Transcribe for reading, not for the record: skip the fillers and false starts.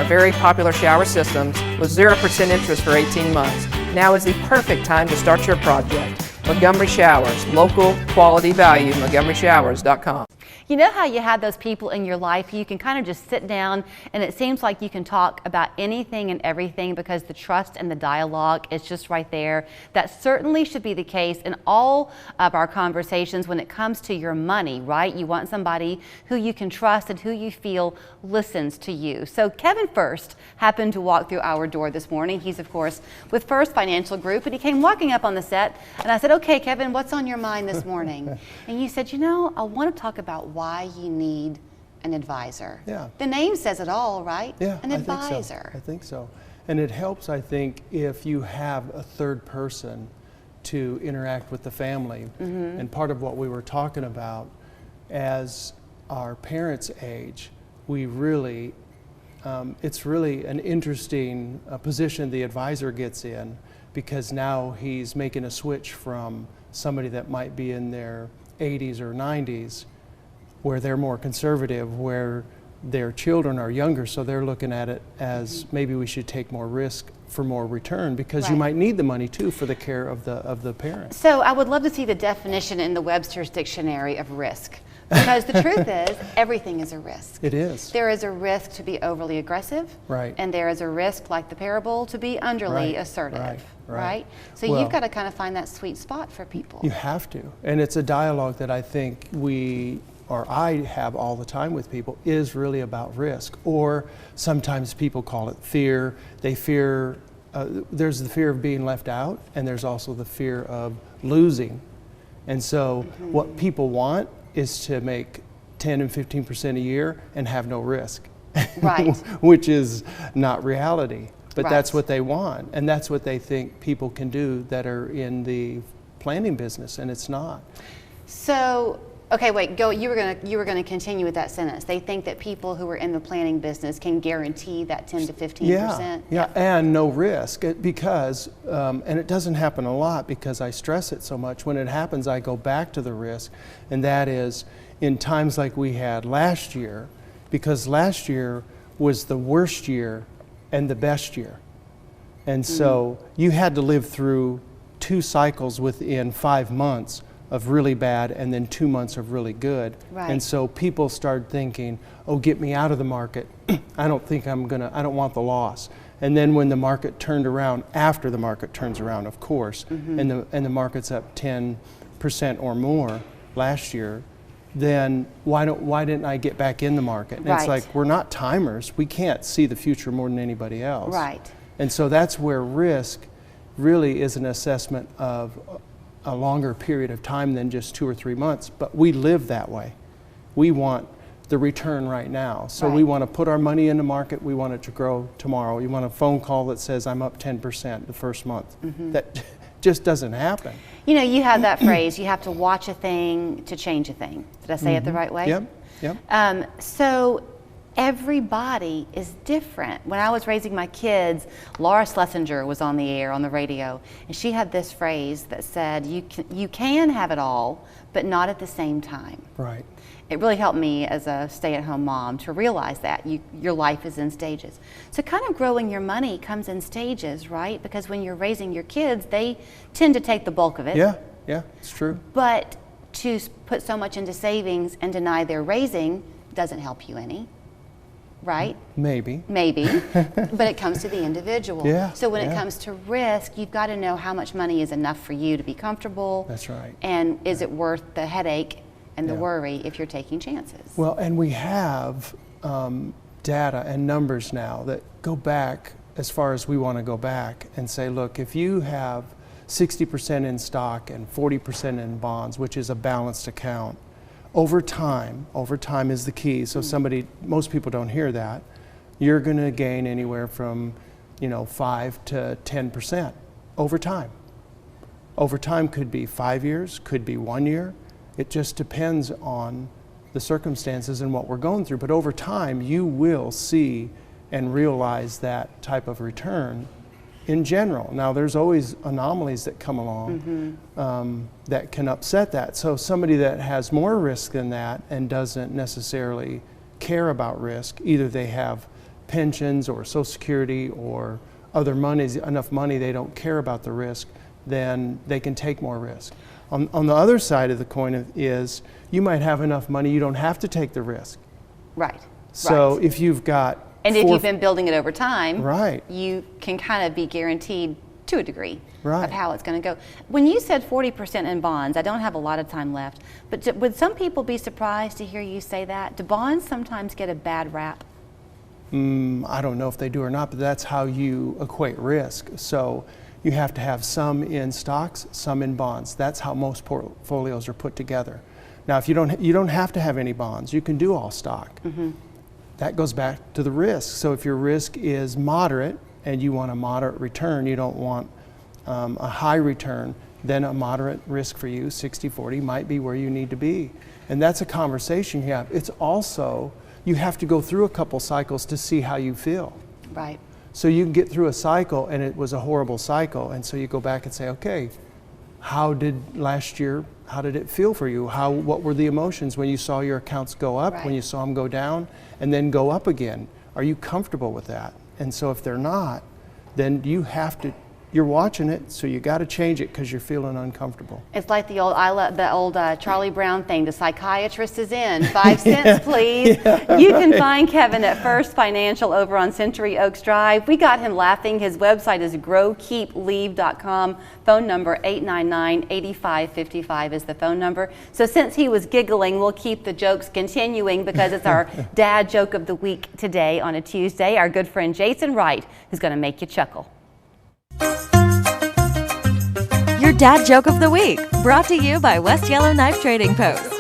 our very popular shower systems with 0% interest for 18 months. Now is the perfect time to start your project. Montgomery Showers, local, quality value, MontgomeryShowers.com. You know how you have those people in your life you can kind of just sit down and it seems like you can talk about anything and everything because the trust and the dialogue is just right there. That certainly should be the case in all of our conversations when it comes to your money, right? You want somebody who you can trust and who you feel listens to you. So Kevin Fuerst happened to walk through our door this morning. He's of course with Fuerst Financial Group, and he came walking up on the set and I said, okay, Kevin, what's on your mind this morning? And you said, you know, I want to talk about why you need an advisor. Yeah. The name says it all, right? Yeah, an advisor. I think so. And it helps, I think, if you have a third person to interact with the family. Mm-hmm. And part of what we were talking about, as our parents age, we really, it's really an interesting position the advisor gets in, because now he's making a switch from somebody that might be in their 80s or 90s, where they're more conservative, where their children are younger, so they're looking at it as maybe we should take more risk for more return, because you might need the money too for the care of the parents. So I would love to see the definition in the Webster's Dictionary of risk, because the truth is everything is a risk. It is. There is a risk to be overly aggressive, right? And there is a risk, like the parable, to be underly assertive, right? So you've got to kind of find that sweet spot for people. You have to, and it's a dialogue that I think I have all the time with people, is really about risk. Or sometimes people call it fear. They fear, there's the fear of being left out, and there's also the fear of losing. And so what people want is to make 10 and 15% a year and have no risk, right? Which is not reality. But that's what they want, and that's what they think people can do that are in the planning business, and it's not. So, okay, wait, go. You were gonna continue with that sentence. They think that people who are in the planning business can guarantee that 10 to 15%. Yeah, and no risk, because, and it doesn't happen a lot because I stress it so much. When it happens, I go back to the risk, and that is in times like we had last year, because last year was the worst year and the best year. And so you had to live through 2 cycles within 5 months of really bad and then 2 months of really good. Right. And so people started thinking, oh, get me out of the market. I don't want the loss. And then when the market turned around, after the market turns around, of course, and the market's up 10% or more last year, then why didn't I get back in the market? And it's like, we're not timers. We can't see the future more than anybody else. Right. And so that's where risk really is an assessment of a longer period of time than just 2 or 3 months. But we live that way. We want the return right now. So we want to put our money in the market. We want it to grow tomorrow. You want a phone call that says I'm up 10% the first month. That just doesn't happen. You know, you have that phrase, you have to watch a thing to change a thing. Did I say it the right way? Yep. So everybody is different. When I was raising my kids, Laura Schlesinger was on the air on the radio, and she had this phrase that said, you can have it all, but not at the same time. Right. It really helped me as a stay-at-home mom to realize that your life is in stages. So kind of growing your money comes in stages, right? Because when you're raising your kids, they tend to take the bulk of it. Yeah, it's true. But to put so much into savings and deny their raising doesn't help you any, right? Maybe. But it comes to the individual. Yeah. So when it comes to risk, you've got to know how much money is enough for you to be comfortable. That's right. And is it worth the headache and the worry if you're taking chances? Well, and we have data and numbers now that go back as far as we want to go back and say, look, if you have 60% in stock and 40% in bonds, which is a balanced account, over time is the key. So most people don't hear that. You're going to gain anywhere from 5 to 10% over time. Over time could be 5 years, could be 1 year. It just depends on the circumstances and what we're going through. But over time, you will see and realize that type of return in general. Now, there's always anomalies that come along that can upset that. So somebody that has more risk than that and doesn't necessarily care about risk, either they have pensions or Social Security or other monies, enough money, they don't care about the risk, then they can take more risk. On the other side of the coin is you might have enough money you don't have to take the risk. Right. So right. if you've got and if you've been building it over time, right, you can kind of be guaranteed to a degree right. of how it's going to go. When you said 40% in bonds, I don't have a lot of time left, but would some people be surprised to hear you say that? Do bonds sometimes get a bad rap? I don't know if they do or not, but that's how you equate risk. So you have to have some in stocks, some in bonds. That's how most portfolios are put together. Now, if you don't have to have any bonds, you can do all stock. Mm-hmm. That goes back to the risk. So if your risk is moderate and you want a moderate return, you don't want a high return, then a moderate risk for you, 60-40, might be where you need to be. And that's a conversation you have. It's also, you have to go through a couple cycles to see how you feel. Right. So you can get through a cycle and it was a horrible cycle, and so you go back and say, okay, how did it feel for you? What were the emotions when you saw your accounts go up, right. when you saw them go down, and then go up again? Are you comfortable with that? And so if they're not, then you're watching it, so you got to change it because you're feeling uncomfortable. It's like the old Charlie Brown thing. The psychiatrist is in. 5 cents, please. Yeah. You can find Kevin at Fuerst Financial over on Century Oaks Drive. We got him laughing. His website is growkeepleave.com. Phone number 899-8555 is the phone number. So since he was giggling, we'll keep the jokes continuing because it's our dad joke of the week today on a Tuesday. Our good friend Jason Wright is going to make you chuckle. Your Dad Joke of the Week, brought to you by West Yellow Knife Trading Post.